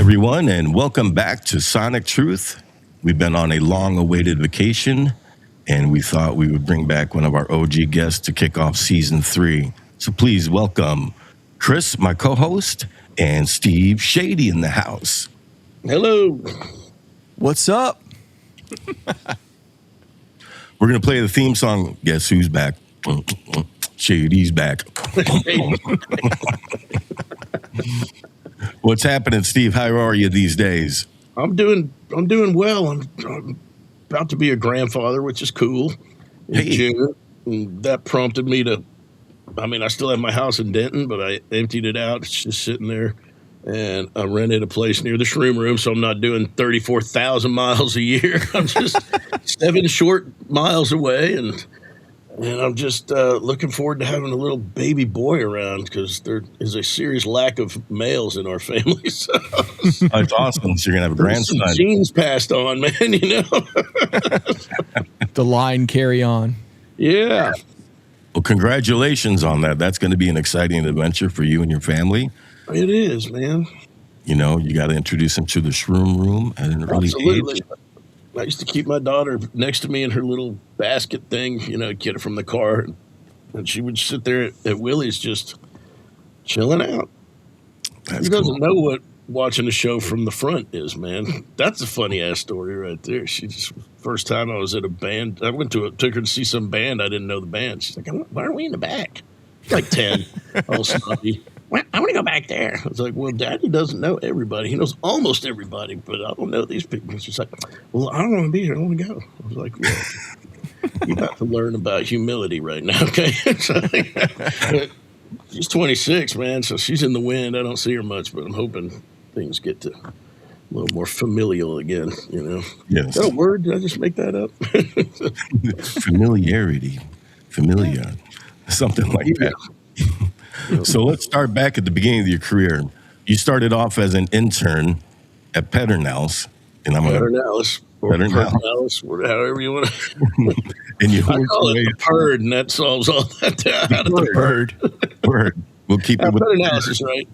everyone, and welcome back to Sonic Truth. We've been on a long-awaited vacation, and we thought we would bring back one of our OG guests to kick off Season 3. So please welcome Chris, my co-host, and Steve Chadie in the house. Hello. What's up? We're going to play the theme song, Guess Who's Back? Chadie's back. What's happening, Steve? How are you these days? I'm doing well. I'm about to be a grandfather, which is cool. In June. And that prompted me to. I still have my house in Denton, but I emptied it out. It's just sitting there, and I rented a place near the Shroom Room, so I'm not doing 34,000 miles a year. I'm just 7 short miles away, and I'm just looking forward to having a little baby boy around because there is a serious lack of males in our family. So. That's awesome. So you're going to have a grandson. Some genes passed on, man, The line carry on. Yeah. Well, congratulations on that. That's going to be an exciting adventure for you and your family. It is, man. You know, you got to introduce them to the Shroom Room at an early age. I used to keep my daughter next to me in her little basket thing, get her from the car. And she would sit there at Willie's just chilling out. She doesn't know what watching a show from the front is, man. That's a funny-ass story right there. First time I was at a band, I took her to see some band. I didn't know the band. She's like, why are we in the back? Like 10, all snobby. Well, I want to go back there. I was like, well, Daddy doesn't know everybody. He knows almost everybody, but I don't know these people. She's like, well, I don't want to be here. I want to go. I was like, well, you got to learn about humility right now, okay? She's 26, man, so she's in the wind. I don't see her much, but I'm hoping things get to a little more familial again, Yes. Is that a word? Did I just make that up? Familiarity. Familiar. Something like that. So let's start back at the beginning of your career. You started off as an intern at Pedernals. Pedernals, however you want to. And you I call it the Perd, and that solves all that. The Perd. We'll keep it with Pedernals is right.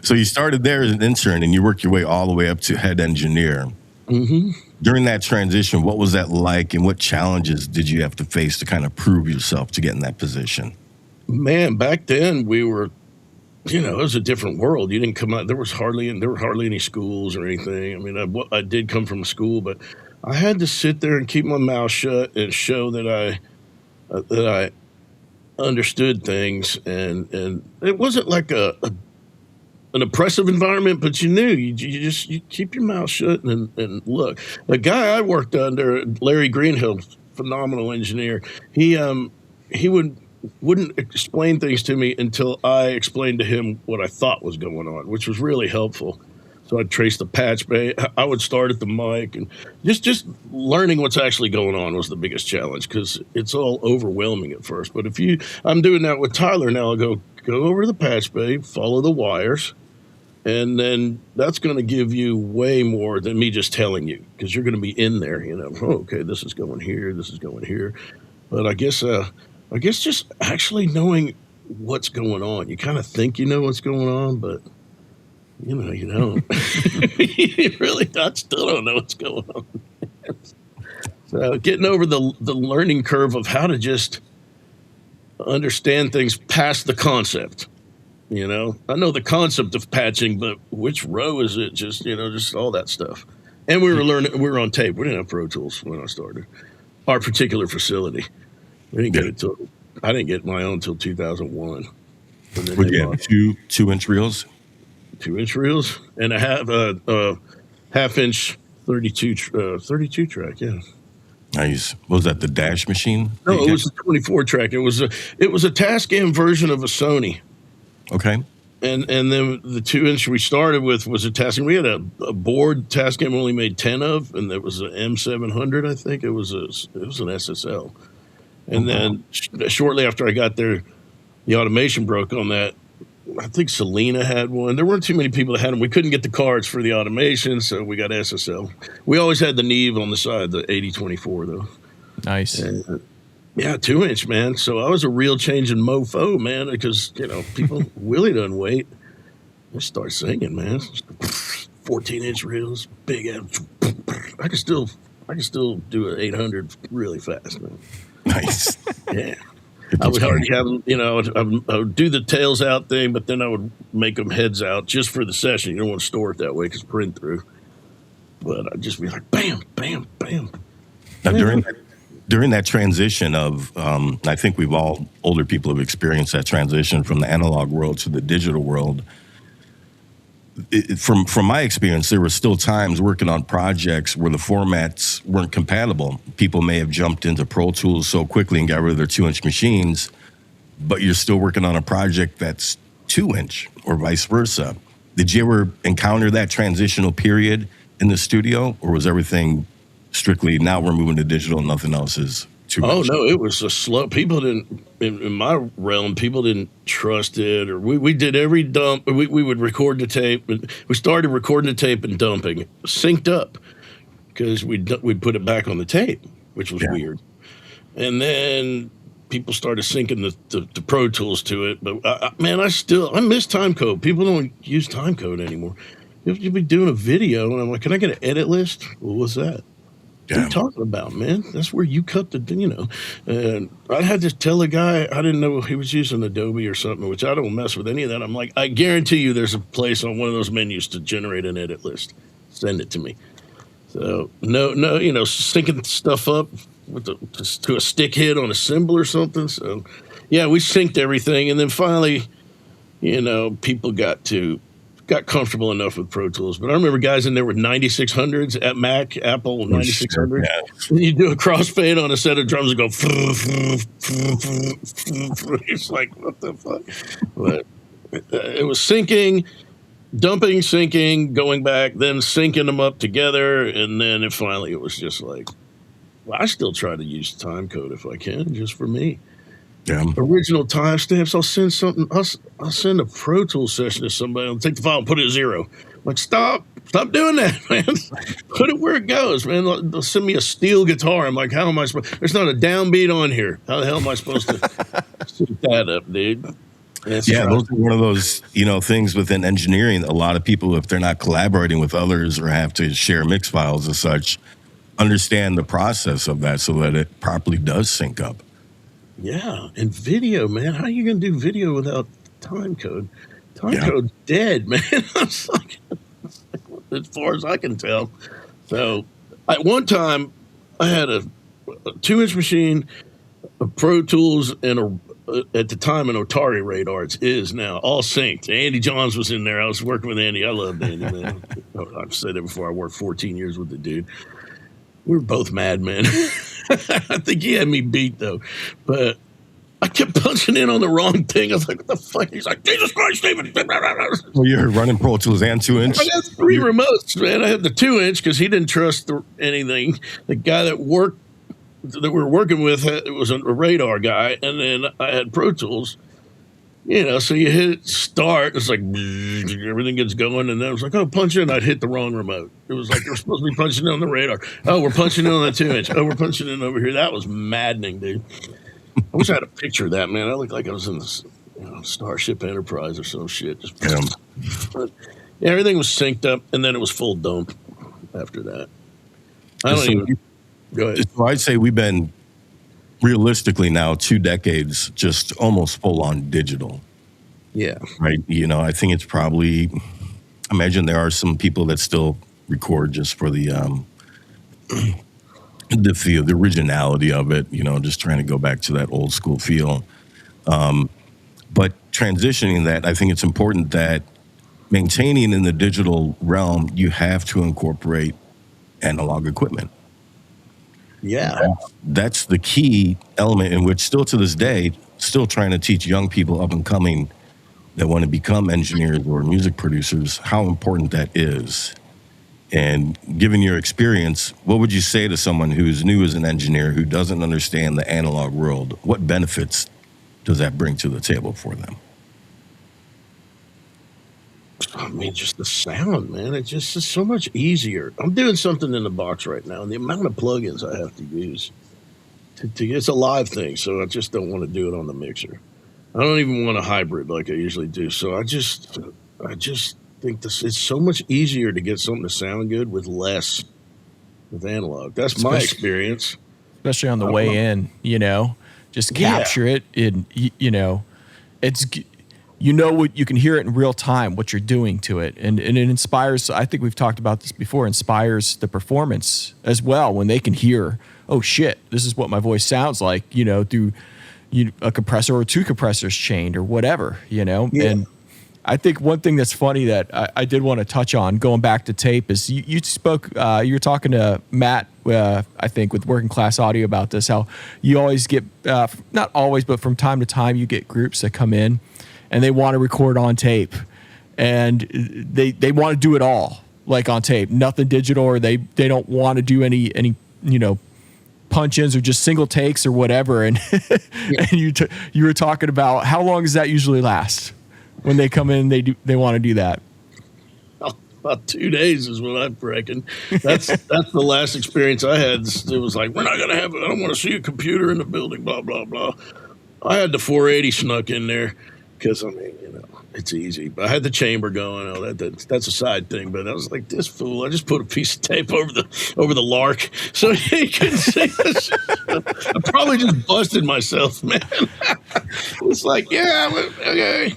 So you started there as an intern, and you worked your way all the way up to head engineer. Mm-hmm. During that transition, what was that like, and what challenges did you have to face to kind of prove yourself to get in that position? Man, back then we were, it was a different world. You didn't come out. There were hardly any schools or anything. I did come from a school, but I had to sit there and keep my mouth shut and show that I understood things, and it wasn't like an oppressive environment, but you knew you keep your mouth shut and look. The guy I worked under, Larry Greenhill, phenomenal engineer. He wouldn't explain things to me until I explained to him what I thought was going on, which was really helpful. So I'd trace the patch bay. I would start at the mic, and just learning what's actually going on was the biggest challenge because it's all overwhelming at first. But I'm doing that with Tyler now. I'll go over the patch bay, follow the wires, and then that's going to give you way more than me just telling you because you're going to be in there. Oh, okay, this is going here, this is going here. But I guess just actually knowing what's going on. You kind of think you know what's going on, but you don't. You really still don't know what's going on. So getting over the learning curve of how to just understand things past the concept. I know the concept of patching, but which row is it? Just all that stuff. And we were on tape. We didn't have Pro Tools when I started. Our particular facility. We didn't get it till I didn't get my own until 2001. Would you have 2-inch reels? 2-inch reels and a half-inch 32 track. Yeah. Nice. Was that the Dash machine? No, it was a 24 track. It was a Tascam version of a Sony. Okay. And then the 2-inch we started with was a Tascam. We had a board Tascam only made 10 of, and there was an M700. I think it was an SSL. And then shortly after I got there, the automation broke on that. I think Selena had one. There weren't too many people that had them. We couldn't get the cards for the automation, so we got SSL. We always had the Neve on the side, the 8024, though. Nice. And, yeah, 2-inch, man. So I was a real change in mofo, man, because, people, Willie doesn't wait. Just start singing, man. 14-inch reels, big ass. I can still do an 800 really fast, man. Nice. Yeah. I would already have them, I would do the tails out thing, but then I would make them heads out just for the session. You don't want to store it that way because print through. But I'd just be like, bam, bam, bam. Now, during that transition of, I think we've all, older people have experienced that transition from the analog world to the digital world. From my experience, there were still times working on projects where the formats weren't compatible. People may have jumped into Pro Tools so quickly and got rid of their 2-inch machines, but you're still working on a project that's 2-inch or vice versa. Did you ever encounter that transitional period in the studio, or was everything strictly now we're moving to digital and nothing else is 2-inch? Oh, no, it was a slow. People didn't, in my realm, people didn't trust it. Or we did every dump. We would record the tape. We started recording the tape and dumping, synced up, because we'd put it back on the tape, which was weird. And then people started syncing the Pro Tools to it. But, I miss timecode. People don't use timecode anymore. You'll be doing a video, and I'm like, can I get an edit list? Well, what's that? What are you talking about, man? That's where you cut the, And I had to tell a guy, I didn't know he was using Adobe or something, which I don't mess with any of that. I'm like, I guarantee you there's a place on one of those menus to generate an edit list. Send it to me. So, no, syncing stuff up to a stick hit on a cymbal or something. So, yeah, we synced everything. And then finally, people got comfortable enough with Pro Tools. But I remember guys in there with 9600s at Mac, Apple 9600. Yeah. And you do a crossfade on a set of drums and go, it's like, what the fuck? But it was syncing, dumping, syncing, going back, then syncing them up together. And then it was just like, well, I still try to use timecode if I can, just for me. Yeah. Original timestamps. I'll send something. I'll send a Pro Tools session to somebody. I'll take the file and put it at 0. I'm like, stop doing that, man. Put it where it goes, man. They'll send me a steel guitar. I'm like, how am I supposed? There's not a downbeat on here. How the hell am I supposed to set that up, dude? Those are one of those things within engineering. A lot of people, if they're not collaborating with others or have to share mix files and such, understand the process of that so that it properly does sync up. Yeah, and video, man. How are you going to do video without timecode? Timecode's dead, man. It's like, as far as I can tell. So, at one time, I had a 2-inch machine, a Pro Tools, and at the time an Otari radar. It is now all synced. Andy Johns was in there. I was working with Andy. I loved Andy, man. I've said it before. I worked 14 years with the dude. We were both mad, man. I think he had me beat, though. But I kept punching in on the wrong thing. I was like, what the fuck? He's like, Jesus Christ, Steven. Well, you're running Pro Tools and 2-inch? I got 3 remotes, man. I had the 2-inch because he didn't trust anything. The guy that we were working with was a radar guy. And then I had Pro Tools. So you hit start, it's like everything gets going, and then I was like, oh, punch in. I'd hit the wrong remote. It was like, we're supposed to be punching in on the radar. Oh, we're punching in on the 2-inch. Oh, we're punching in over here. That was maddening, dude. I wish I had a picture of that, man. I looked like I was in this Starship Enterprise or some shit. But, everything was synced up, and then it was full dump after that. Go ahead. So I'd say we've been realistically now 2 decades just almost full on digital. Yeah. Right. I think it's probably, imagine there are some people that still record just for the originality of it, just trying to go back to that old school feel. But transitioning that, I think it's important that maintaining in the digital realm, you have to incorporate analog equipment. Yeah. That's the key element in which still to this day, still trying to teach young people up and coming that want to become engineers or music producers, how important that is. And given your experience, what would you say to someone who's new as an engineer who doesn't understand the analog world? What benefits does that bring to the table for them? I mean, just the sound, man. It's just so much easier. I'm doing something in the box right now, and the amount of plugins I have to use. It's a live thing, so I just don't want to do it on the mixer. I don't even want a hybrid like I usually do. So I just think it's so much easier to get something to sound good with less with analog. That's my experience. Especially on the way in, just capture it in, it's, what you can hear it in real time, what you're doing to it. And it inspires, I think we've talked about this before, inspires the performance as well when they can hear, oh shit, this is what my voice sounds like, through a compressor or two compressors chained or whatever, And I think one thing that's funny that I did want to touch on going back to tape is you spoke, you were talking to Matt, I think with Working Class Audio about this, how you always get, not always, but from time to time you get groups that come in and they want to record on tape and they want to do it all like on tape, nothing digital, or they don't want to do any punch-ins or just single takes or whatever. And, and you were talking about how long does that usually last? When they come in, they want to do that. About 2 days is what I reckon. That's the last experience I had. It was like, we're not going to have it. I don't want to see a computer in the building, blah, blah, blah. I had the 480 snuck in there because, it's easy. But I had the chamber going. Oh, that's a side thing. But I was like, this fool, I just put a piece of tape over the lark so he couldn't see this. I probably just busted myself, man. It's like, yeah, okay.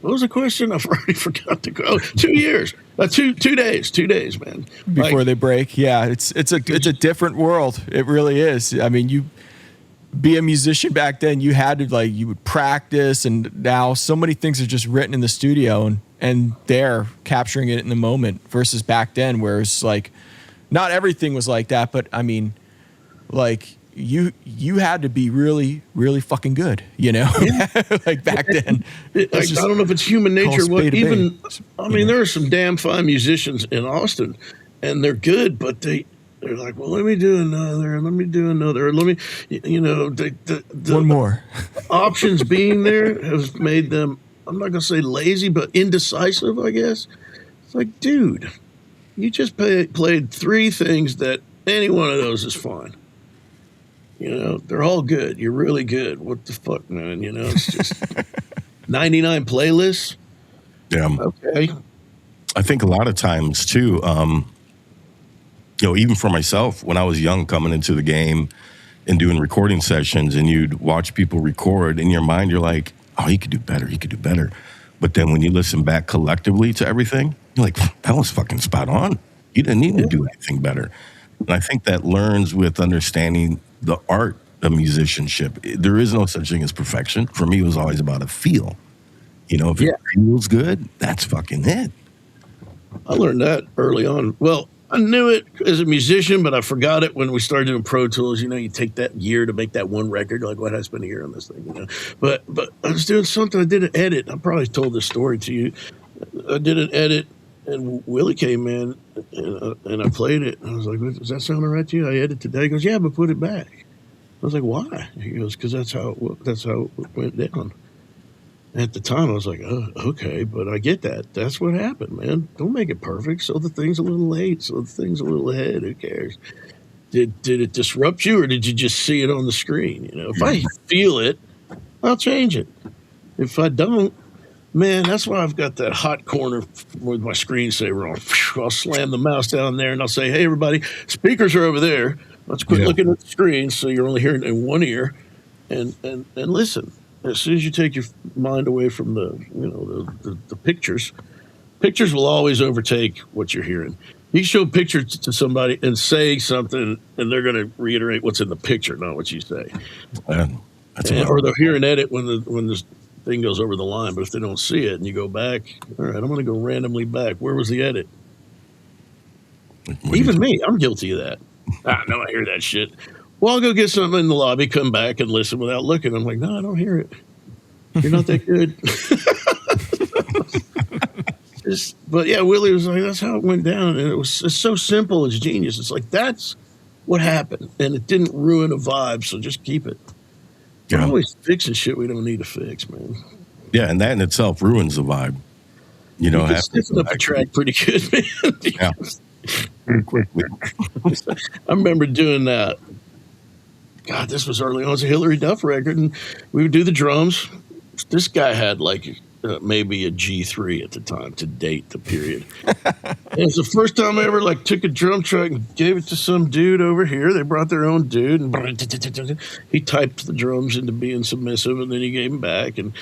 What was the question? I've already forgot to go. 2 years, 2 days, man. Before they break, yeah. It's a different world. It really is. I mean, you be a musician back then. You had to you would practice, and now so many things are just written in the studio, and they're capturing it in the moment. Versus back then, where it's not everything was like that, but I mean, you had to be really, really fucking good, like back then. I don't know if it's human nature. There are some damn fine musicians in Austin, and they're good, but they're like, well, let me do another. Let me, one more. Options being there has made them, I'm not going to say lazy, but indecisive, I guess. It's like, dude, you just played 3 things that any one of those is fine. They're all good. You're really good. What the fuck, man? It's just 99 playlists. Yeah. Okay. I think a lot of times too, even for myself, when I was young coming into the game and doing recording sessions and you'd watch people record, in your mind, you're like, oh, he could do better. He could do better. But then when you listen back collectively to everything, you're like, that was fucking spot on. You didn't need to do anything better. And I think that learns with understanding the art of musicianship. There is no such thing as perfection. For me, it was always about a feel. If it feels good, that's fucking it. I learned that early on. Well, I knew it as a musician, but I forgot it when we started doing Pro Tools. You take that year to make that one record. Like, what, I spent a year on this thing, But I was doing something. I did an edit. I probably told this story to you. I did an edit, and Willie came in, and I played it. And I was like, does that sound all right to you? I edited today. He goes, yeah, but put it back. I was like, why? He goes, because that's how it went down. At the time, I was like, oh, okay, but I get that. That's what happened, man. Don't make it perfect. So the thing's a little late. So the thing's a little ahead. Who cares? Did it disrupt you, or did you just see it on the screen? If I feel it, I'll change it. If I don't, man, that's why I've got that hot corner with my screensaver on. I'll slam the mouse down there and I'll say, hey, everybody, speakers are over there. Let's quit looking at the screen so you're only hearing it in one ear and listen. As soon as you take your mind away from the pictures will always overtake what you're hearing. You show pictures to somebody and say something, and they're going to reiterate what's in the picture, not what you say. Or they'll hear an edit when the thing goes over the line, but if they don't see it and you go back, all right, I'm going to go randomly back. Where was the edit? Even me, I'm guilty of that. No, I hear that shit. Well, I'll go get something in the lobby, come back and listen without looking. I'm like, no, I don't hear it. You're not that good. But yeah, Willie was like, that's how it went down. And it's so simple. It's genius. It's like, that's what happened. And it didn't ruin a vibe. So just keep it. We're always fixing shit we don't need to fix, man. Yeah. And that in itself ruins the vibe. You can stiffen up the track pretty good, man. Yeah. Very quickly. I remember doing that. God, this was early on. It was a Hillary Duff record, and we would do the drums. This guy had maybe a G3 at the time to date the period. And it's the first time I ever like took a drum track and gave it to some dude over here. They brought their own dude, and he typed the drums into being submissive, and then he gave them back, and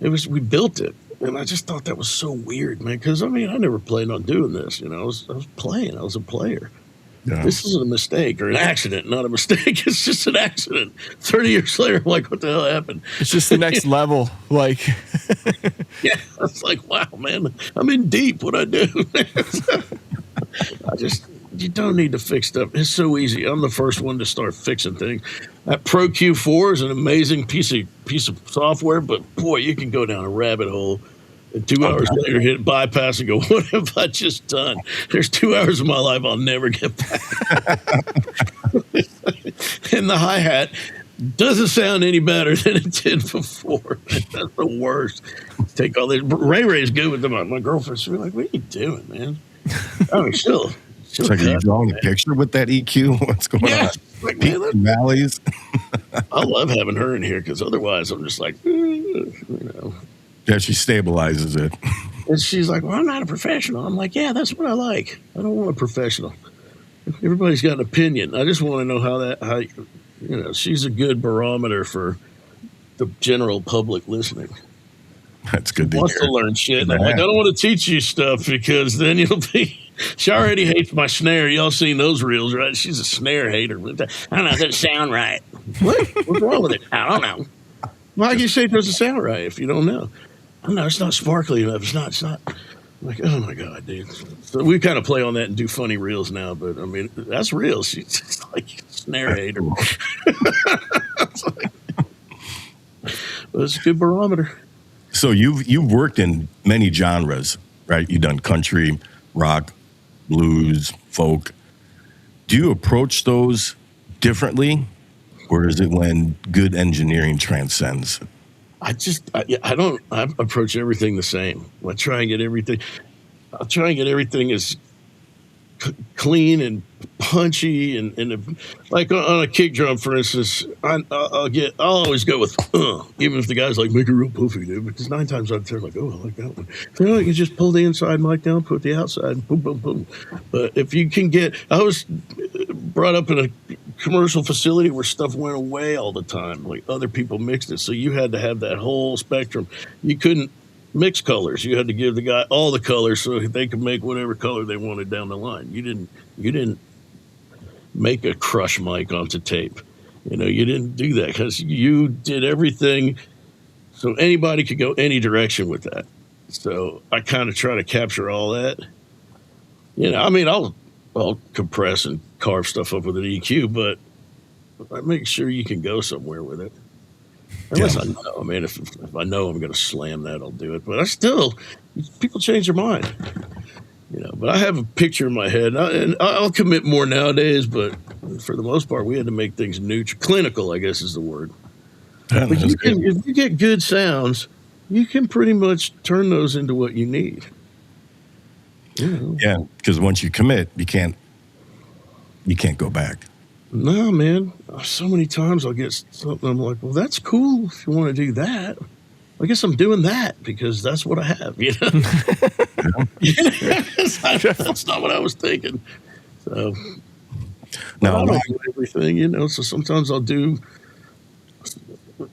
we built it. And I just thought that was so weird, man, because I mean, I never planned on doing this. You know, I was playing. I was a player. Yeah. This isn't a mistake or an accident, not a mistake. It's just an accident. 30 years later, I'm like, what the hell happened? It's just the next level. Like, yeah, it's like, wow, man, I'm in deep. What I do? You don't need to fix stuff. It's so easy. I'm the first one to start fixing things. That Pro Q4 is an amazing piece of software, but boy, you can go down a rabbit hole. And 2 hours later, hit bypass and go, what have I just done? There's 2 hours of my life I'll never get back. And the hi-hat doesn't sound any better than it did before. That's the worst. Take all this. Ray Ray's good with them. My girlfriend, she'll be like, what are you doing, man? I mean, she'll it's like, are you drawing a picture with that EQ? What's going on? Like, Peaks and valleys. I love having her in here because otherwise I'm just like, you know. Yeah, she stabilizes it. And she's like, well, I'm not a professional. I'm like, yeah, that's what I like. I don't want a professional. Everybody's got an opinion. I just want to know how you know, she's a good barometer for the general public listening. That's good to hear. Wants to learn shit. And I'm like, I don't want to teach you stuff because then you'll be. She already hates my snare. Y'all seen those reels, right? She's a snare hater. I don't know. It doesn't sound right. What? What's wrong with it? I don't know. Why can you say it doesn't sound right if you don't know? I don't know. It's not sparkly enough. It's not. I'm like, oh my God, dude. So we kind of play on that and do funny reels now, but I mean, that's real. She's just like a snare hater. It's like, well, it's a good barometer. So you've worked in many genres, right? You've done country, rock, blues, folk. Do you approach those differently, or is it when good engineering transcends? I approach everything the same. I'll try and get everything as clean and punchy and like on a kick drum, for instance, I'll always go with even if the guy's like, make it real poofy, dude, because 9 times out of 10 like, oh, I like that one. You know, you can just pull the inside mic down, put the outside, boom, boom, boom. But if you can I was brought up in a commercial facility where stuff went away all the time, like other people mixed it, so you had to have that whole spectrum. You couldn't mix colors. You had to give the guy all the colors so they could make whatever color they wanted down the line. You didn't make a crush mic onto tape. You know, you didn't do that because you did everything so anybody could go any direction with that. So I kind of try to capture all that. You know, I mean, I'll compress and carve stuff up with an EQ, but I make sure you can go somewhere with it. Unless I know. I mean, if I know I'm going to slam that, I'll do it. But people change their mind. You know, but I have a picture in my head, and I'll commit more nowadays, but for the most part, we had to make things neutral. Clinical, I guess is the word. But if you get good sounds, you can pretty much turn those into what you need. You know? Yeah, because once you commit, you can't go back. No, man. So many times I'll get something, I'm like, well, that's cool if you want to do that. I guess I'm doing that because that's what I have, you know? That's not what I was thinking. So now I don't do everything, you know, so sometimes I'll do,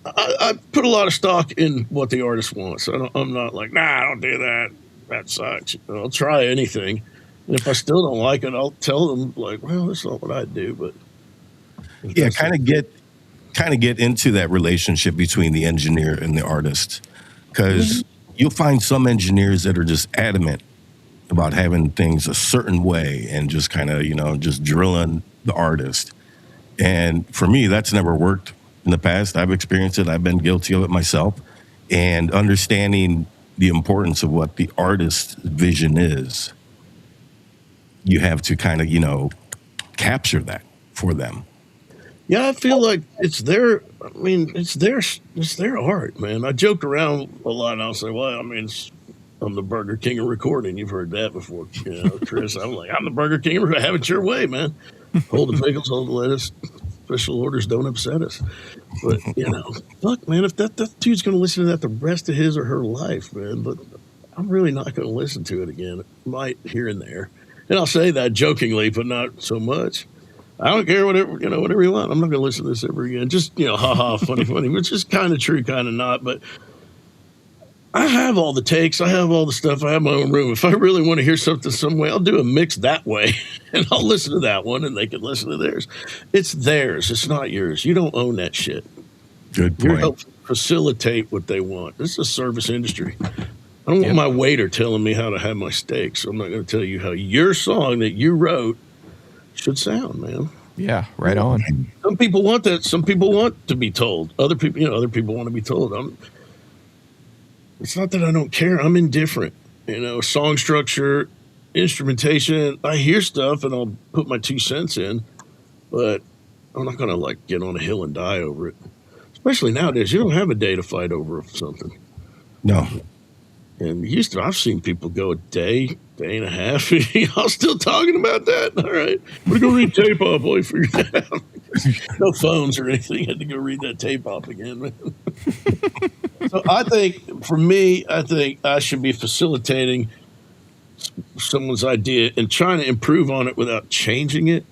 I put a lot of stock in what the artist wants. I'm not like, nah, I don't do that. That sucks. I'll try anything. And if I still don't like it, I'll tell them like, well, that's not what I do, but yeah, kind of get into that relationship between the engineer and the artist, because you'll find some engineers that are just adamant about having things a certain way and just kind of, you know, just drilling the artist. And for me, that's never worked in the past. I've experienced it. I've been guilty of it myself. And understanding the importance of what the artist's vision is, you have to kind of, you know, capture that for them. Yeah, I feel like it's their art, man. I joke around a lot, and I'll say, well, I mean, I'm the Burger King of recording. You've heard that before, you know, Chris. I'm like, I'm the Burger King of recording. Have it your way, man. Hold the pickles, hold the lettuce, special orders don't upset us. But, fuck, man, if that dude's going to listen to that the rest of his or her life, man, but I'm really not going to listen to it again. It might here and there. And I'll say that jokingly, but not so much. I don't care, whatever you want. I'm not going to listen to this ever again. Just, haha, funny, which is kind of true, kind of not. But I have all the takes. I have all the stuff. I have my own room. If I really want to hear something some way, I'll do a mix that way. And I'll listen to that one, and they can listen to theirs. It's theirs. It's not yours. You don't own that shit. Good point. You're helping facilitate what they want. This is a service industry. I don't want my waiter telling me how to have my steak, so I'm not going to tell you how your song that you wrote should sound, man. Yeah, right on. Some people want that. Some people want to be told. Other people want to be told. It's not that I don't care. I'm indifferent. Song structure, instrumentation. I hear stuff and I'll put my 2 cents in, but I'm not going to get on a hill and die over it. Especially nowadays, you don't have a day to fight over something. No. And I've seen people go a day and a half. Y'all still talking about that? All right. We're going to read tape off. Boy, figure it out. No phones or anything. Had to go read that tape off again, man. So I think, for me, I should be facilitating someone's idea and trying to improve on it without changing it.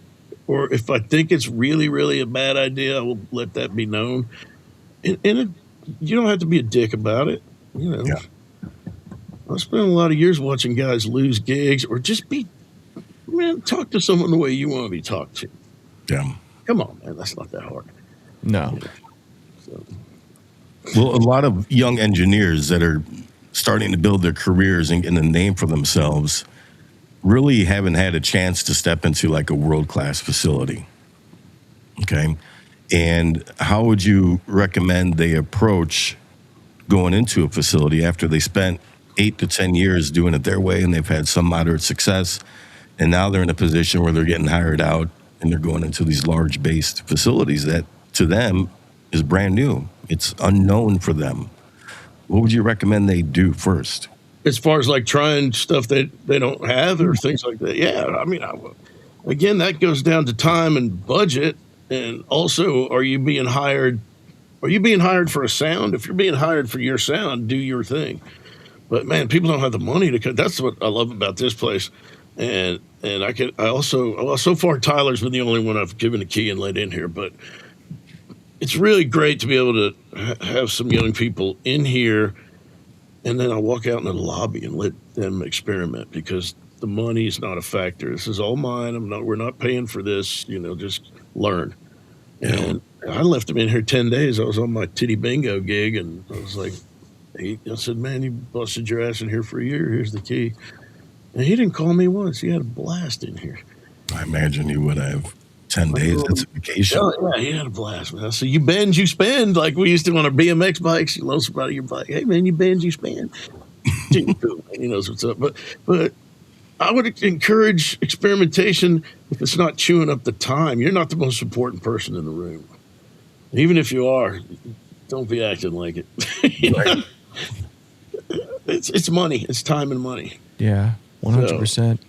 Or if I think it's really, really a bad idea, I will let that be known. And you don't have to be a dick about it. Yeah. I spent a lot of years watching guys lose gigs or just talk to someone the way you want to be talked to. Yeah. Come on, man. That's not that hard. No. Well, a lot of young engineers that are starting to build their careers and getting a name for themselves really haven't had a chance to step into a world-class facility. Okay. And how would you recommend they approach going into a facility after they spent 8 to 10 years doing it their way and they've had some moderate success, and now they're in a position where they're getting hired out and they're going into these large-based facilities that to them is brand new. It's unknown for them. What would you recommend they do first? As far as trying stuff that they don't have or things like that? Yeah, I mean, again, that goes down to time and budget. And also, are you being hired for a sound? If you're being hired for your sound, do your thing. But man, people don't have the money to. That's what I love about this place, and so far Tyler's been the only one I've given a key and let in here. But it's really great to be able to have some young people in here, and then I'll walk out into the lobby and let them experiment because the money is not a factor. This is all mine. We're not paying for this. Just learn. Yeah. And I left them in here 10 days. I was on my titty bingo gig, and I was like. I said, man, you busted your ass in here for a year. Here's the key. And he didn't call me once. He had a blast in here. I imagine he would have 10 days. That's a vacation. Yeah, he had a blast, man. So you bend, you spend. Like we used to on our BMX bikes. You loan somebody your bike. Hey, man, you bend, you spend. He knows what's up. But I would encourage experimentation if it's not chewing up the time. You're not the most important person in the room. Even if you are, don't be acting like it. Right. It's money. It's time and money. Yeah, 100%.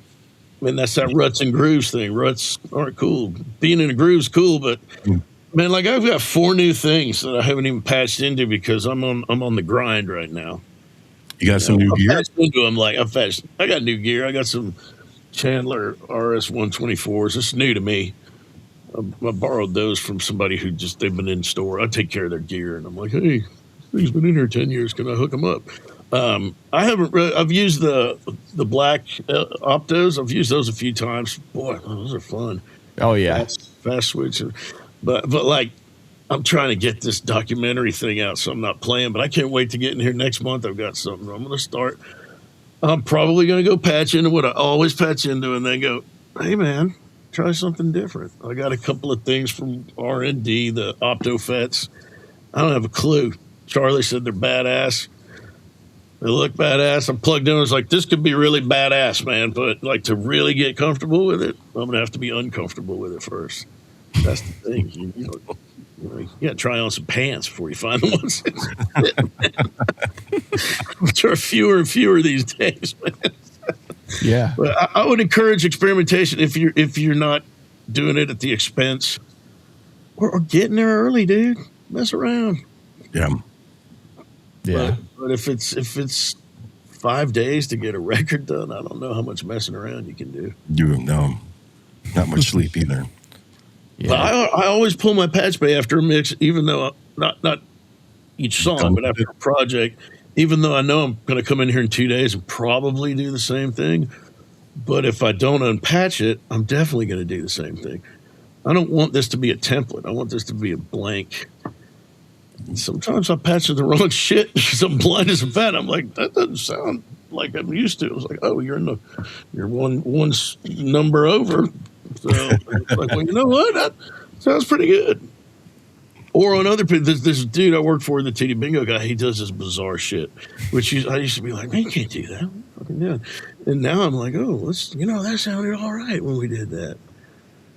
That's that ruts and grooves thing. Ruts aren't cool. Being in a groove's cool, but man, I've got 4 new things that I haven't even patched into because I'm on the grind right now. You got some new gear? I got new gear. I got some Chandler RS 124s. It's new to me. I borrowed those from somebody who they've been in store. I take care of their gear, and I'm like, hey, this thing's been in here 10 years. Can I hook them up? I've used the black Optos. I've used those a few times. Boy, those are fun. Oh yeah, fast switch. But I'm trying to get this documentary thing out, so I'm not playing. But I can't wait to get in here next month. I've got something. I'm going to start. I'm probably going to go patch into what I always patch into, and then go, hey man, try something different. I got a couple of things from R&D, the OptoFets. I don't have a clue. Charlie said they're badass. They look badass. I'm plugged in. I was like, this could be really badass, man. But to really get comfortable with it, I'm going to have to be uncomfortable with it first. That's the thing. You got to try on some pants before you find the ones. Which are fewer and fewer these days, man. Yeah. But I would encourage experimentation if you're not doing it at the expense or get in there early, dude. Mess around. Yeah. But if it's 5 days to get a record done, I don't know how much messing around you can do. No, not much sleep either. Yeah. But I always pull my patch bay after a mix, even though not each song, but after a project, even though I know I'm going to come in here in 2 days and probably do the same thing. But if I don't unpatch it, I'm definitely going to do the same thing. I don't want this to be a template. I want this to be a blank. And sometimes I patch the wrong shit because I'm blind as a bat. I'm like, that doesn't sound like I'm used to. I was like, oh, you're one number over. So it's like, well, you know what? That sounds pretty good. Or on other people, this dude I worked for, the TD Bingo guy, he does this bizarre shit, which I used to be like, man, you can't do that. Fucking yeah. And now I'm like, oh, that sounded all right when we did that.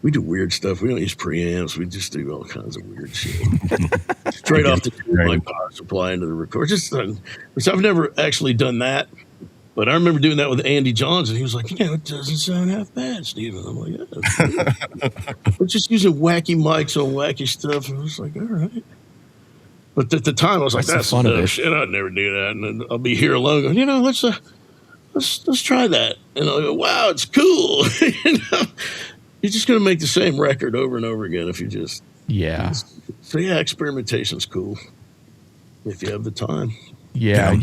We do weird stuff. We don't use preamps. We just do all kinds of weird shit. Straight off the like power supply into the record. Which I've never actually done that. But I remember doing that with Andy Johns, and he was like, it doesn't sound half bad, Steve. And I'm like, yeah. We're just using wacky mics on wacky stuff. And I was like, all right. But at the time, I was like, that's fun of shit. I'd never do that. And then I'll be here alone going, let's try that. And I'll go, wow, it's cool. You're just going to make the same record over and over again if you just. Yeah. So, yeah, experimentation's cool if you have the time. Yeah,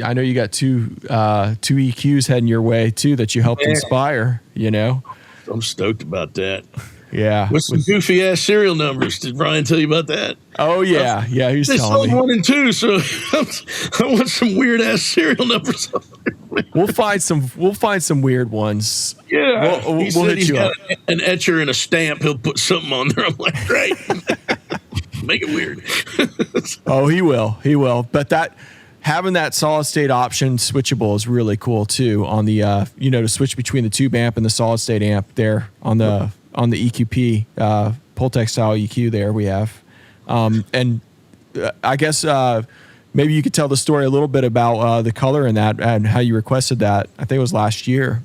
I know you got two EQs heading your way too that you helped inspire. I'm stoked about that. Yeah, with some goofy ass serial numbers. Did Brian tell you about that? Oh yeah, he's telling me. 1 and 2, so I want some weird ass serial numbers. We'll find some weird ones. Yeah, we'll hit you up. An etcher and a stamp. He'll put something on there. I'm like, great. Make it weird. Oh, he will. But having that solid state option switchable is really cool too. On the to switch between the tube amp and the solid state amp there on the EQP Pultec style EQ there we have, and I guess maybe you could tell the story a little bit about the color in that and how you requested that. I think it was last year.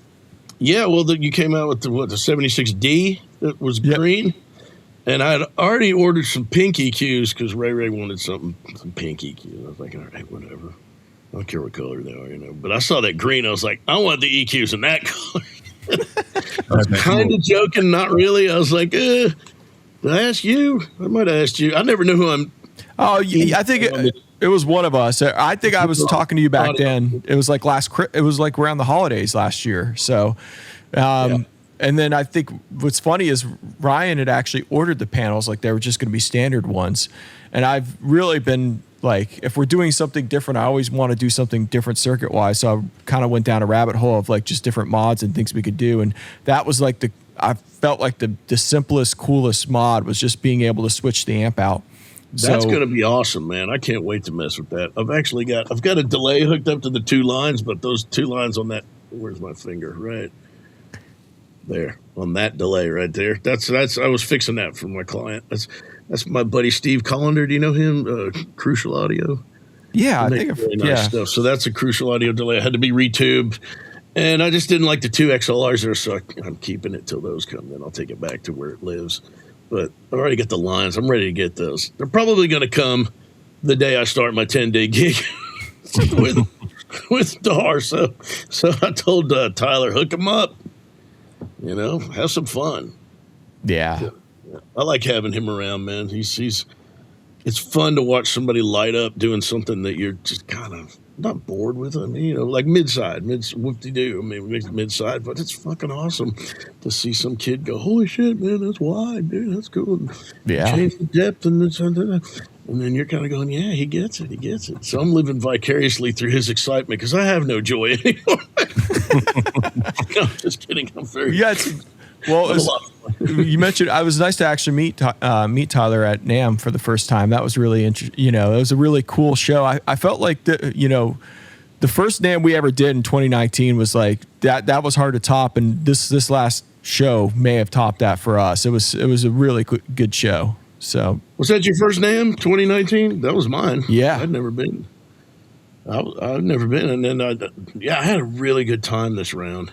Yeah, well, you came out with the 76D that was green. And I had already ordered some pink EQs because Ray wanted some pink EQs. I was like, all right, whatever. I don't care what color they are, But I saw that green. I was like, I want the EQs in that color. I was kind of joking, not really. I was like, did I ask you? I might have asked you. I never knew who I'm. Oh, I think it was one of us. I think I was talking to you back then. It was like around the holidays last year. So, and then I think what's funny is Ryan had actually ordered the panels like they were just going to be standard ones. And I've really been like, if we're doing something different, I always want to do something different circuit wise. So I kind of went down a rabbit hole of like just different mods and things we could do. And that was like I felt like the simplest, coolest mod was just being able to switch the amp out. That's going to be awesome, man. I can't wait to mess with that. I've got a delay hooked up to the 2 lines, but those 2 lines on that, where's my finger? Right there on that delay right there. That's I was fixing that for my client. That's my buddy Steve Collender. Do you know him? Crucial Audio. Yeah, I think really nice stuff. So that's a Crucial Audio delay. I had to be retubed, and I just didn't like the 2 XLRs there, so I'm keeping it till those come. Then I'll take it back to where it lives. But I already got the lines. I'm ready to get those. They're probably going to come the day I start my 10-day gig with Dar. So I told Tyler, hook him up. Have some fun. Yeah. I like having him around, man. It's fun to watch somebody light up doing something that you're just kind of not bored with. I mean, like whoop-de-doo. I mean, mid-side, but it's fucking awesome to see some kid go, holy shit, man, that's wide, dude, that's cool. Yeah. Change the depth and then you're kind of going, yeah, he gets it. So I'm living vicariously through his excitement because I have no joy anymore. No, I'm just kidding. I'm very. Yeah. You mentioned it was nice to actually meet Tyler at NAMM for the first time. That was really interesting. It was a really cool show. I felt like the first NAMM we ever did in 2019 was like that was hard to top, and this last show may have topped that for us. It was a really good show. So was that your first NAMM 2019? That was mine. Yeah, I'd never been. I've never been, and then I had a really good time this round.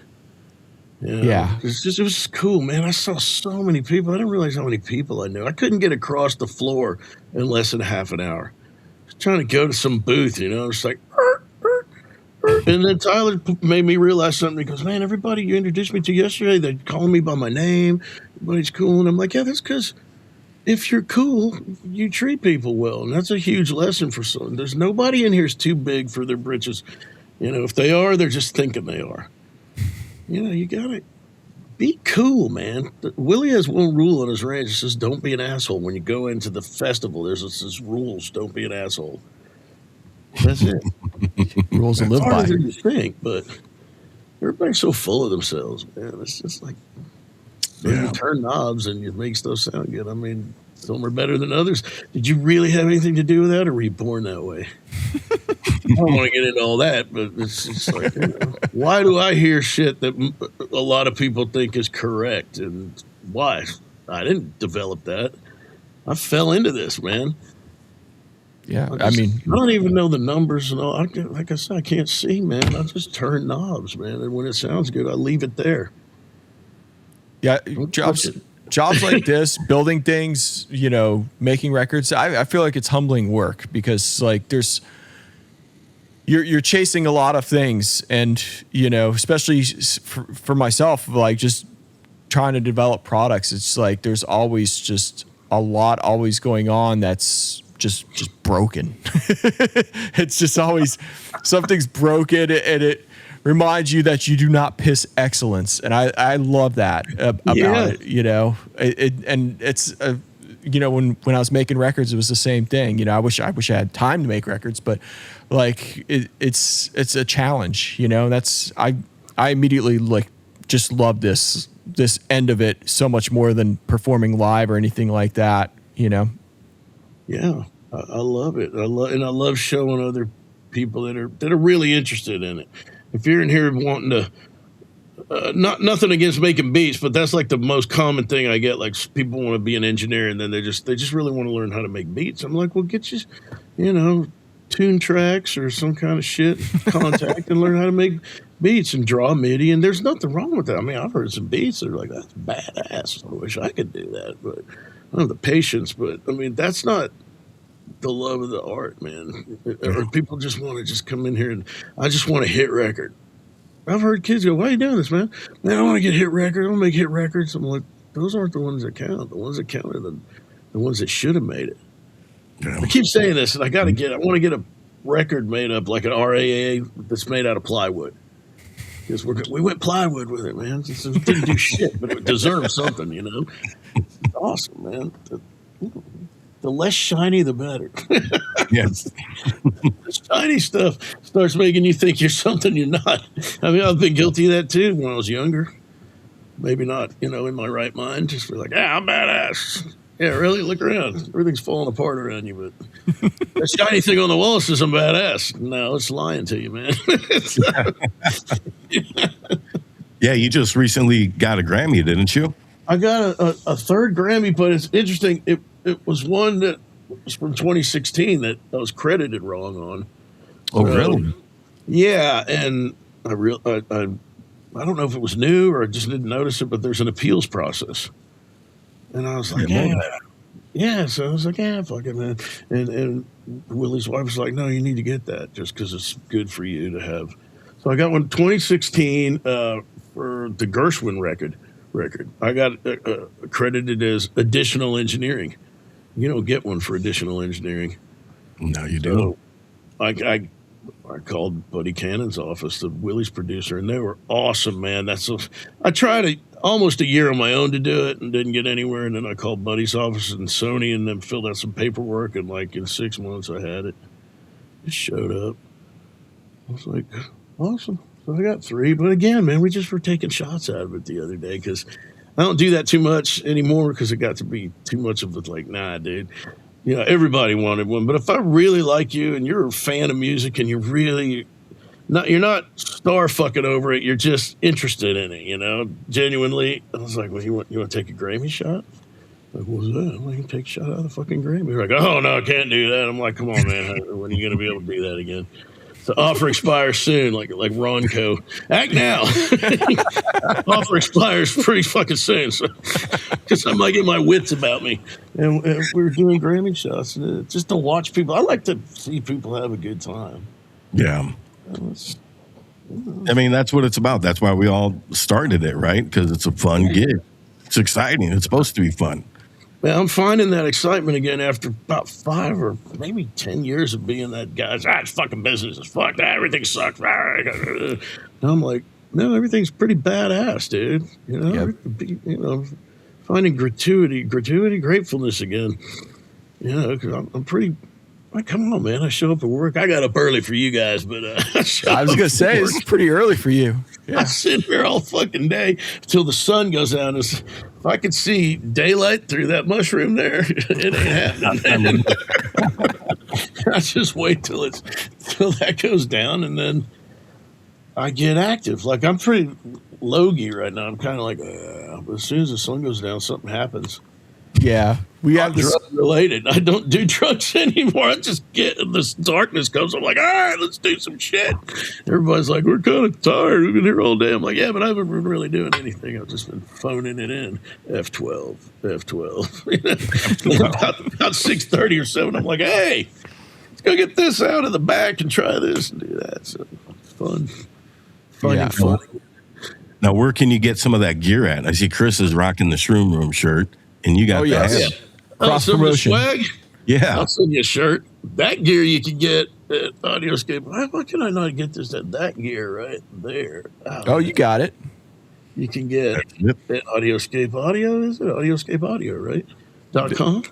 Yeah. It was just cool, man. I saw so many people. I didn't realize how many people I knew. I couldn't get across the floor in less than half an hour. Just trying to go to some booth, it's like, and then Tyler made me realize something. He goes, man, everybody you introduced me to yesterday, they're calling me by my name. Everybody's cool. And I'm like, yeah, that's because if you're cool, you treat people well. And that's a huge lesson for someone. There's nobody in here is too big for their britches. If they are, they're just thinking they are. You got to be cool, man. Willie has one rule on his ranch. It says, don't be an asshole. When you go into the festival, there's this rules. Don't be an asshole. That's it. Rules to live by. Harder than you think, but everybody's so full of themselves, man. It's just like, you turn knobs and you make stuff sound good. I mean, some are better than others. Did you really have anything to do with that, or were you born that way? I don't want to get into all that, but it's like, why do I hear shit that a lot of people think is correct, and why? I didn't develop that. I fell into this, man. Yeah, I don't even know the numbers and all. Like I said, I can't see, man. I just turn knobs, man, and when it sounds good, I leave it there. Yeah, jobs like this, building things, making records. I feel like it's humbling work because like you're chasing a lot of things, and especially for myself, like just trying to develop products. It's like there's always just a lot always going on that's just broken. It's just always something's broken, and it reminds you that you do not piss excellence, and I love that about it. And it's when I was making records, it was the same thing. I wish I had time to make records, but like it's a challenge. That's I immediately like just love this end of it so much more than performing live or anything like that. Yeah, I love it. I love showing other people that are really interested in it. If you're in here wanting to, nothing against making beats, but that's like the most common thing I get. Like people want to be an engineer, and then they just really want to learn how to make beats. I'm like, well, get you, tune tracks or some kind of shit, contact, and learn how to make beats and draw MIDI. And there's nothing wrong with that. I mean, I've heard some beats that are like, that's badass. I wish I could do that, but I don't have the patience. But I mean, that's not the love of the art, man. Or people just want to just come in here and I just want a hit record. I've heard kids go, why are you doing this, man? Man, I want to get hit records. I want to make hit records. I'm like, those aren't the ones that count. The ones that count are the ones that should have made it. Yeah. I keep saying this, and I want to get a record made up like an RAA that's made out of plywood. Because we went plywood with it, man. It didn't do shit, but it deserved something, It's awesome, man. The less shiny, the better. Yes. The shiny stuff starts making you think you're something you're not. I mean, I've been guilty of that too when I was younger. Maybe not, in my right mind. Just be like, I'm badass. Yeah, really? Look around. Everything's falling apart around you, but that shiny thing on the wall says I'm badass. No, it's lying to you, man. Yeah, you just recently got a Grammy, didn't you? I got a third Grammy, but it's interesting. It was one that was from 2016 that I was credited wrong on. Oh, really? Yeah, and I don't know if it was new or I just didn't notice it, but there's an appeals process. And I was like, yeah. So I was like, fuck it, man. And Willie's wife was like, no, you need to get that just because it's good for you to have. So I got one 2016 for the Gershwin record. I got credited as additional engineering. You don't get one for additional engineering. No, you do. I called Buddy Cannon's office, the Willie's producer, and they were awesome, man. I tried almost a year on my own to do it and didn't get anywhere. And then I called Buddy's office in Sony and then filled out some paperwork. And like in 6 months, I had it. It showed up. I was like, awesome. So I got 3. But again, man, we just were taking shots out of it the other day because I don't do that too much anymore because it got to be too much of it. Like, nah, dude. Everybody wanted one. But if I really like you and you're a fan of music and you're not star fucking over it, you're just interested in it, genuinely. I was like, well, you want to take a Grammy shot? Like, what's that? I'm like, you take a shot out of the fucking Grammy. They're like, oh, no, I can't do that. I'm like, come on, man. When are you going to be able to do that again? The offer expires soon, like Ronco. Act now. Offer expires pretty fucking soon, so because I'm like getting my wits about me. And we were doing Grammy shots, just to watch people. I like to see people have a good time. Yeah. I mean, that's what it's about. That's why we all started it, right? Because it's a fun gig. It's exciting. It's supposed to be fun. Man, I'm finding that excitement again after about 5 or maybe 10 years of being that guy. It's fucking business. It's fuck that. Everything sucks. And I'm like, no, everything's pretty badass, dude. You know, finding gratuity, gratefulness again. You know, because I'm pretty. Like, come on, man. I show up at work. I got up early for you guys, but I was going to say, it's pretty early for you. Yeah. I sit here all fucking day until the sun goes down. If I could see daylight through that mushroom there, it ain't happening. I just wait till that goes down, and then I get active. Like, I'm pretty logy right now. I'm kind of like, but as soon as the sun goes down, something happens. Yeah, we have this drug related. I don't do drugs anymore. I just get this darkness comes. I'm like, all right, let's do some shit. Everybody's like, we're kind of tired. We've been here all day. I'm like, yeah, but I haven't been really doing anything. I've just been phoning it in. F12. About 6:30 or 7, I'm like, hey, let's go get this out of the back and try this and do that. So it's fun. Fun. Now, where can you get some of that gear at? I see Chris is rocking the Shroom Room shirt. And you got that. Cross promotion. Swag? Yeah. I'll send you a shirt. That gear you can get at AudioScape. Why can I not get this at that gear right there? Oh, you got it. You can get at AudioScape Audio. Is it AudioScape Audio, right? .com?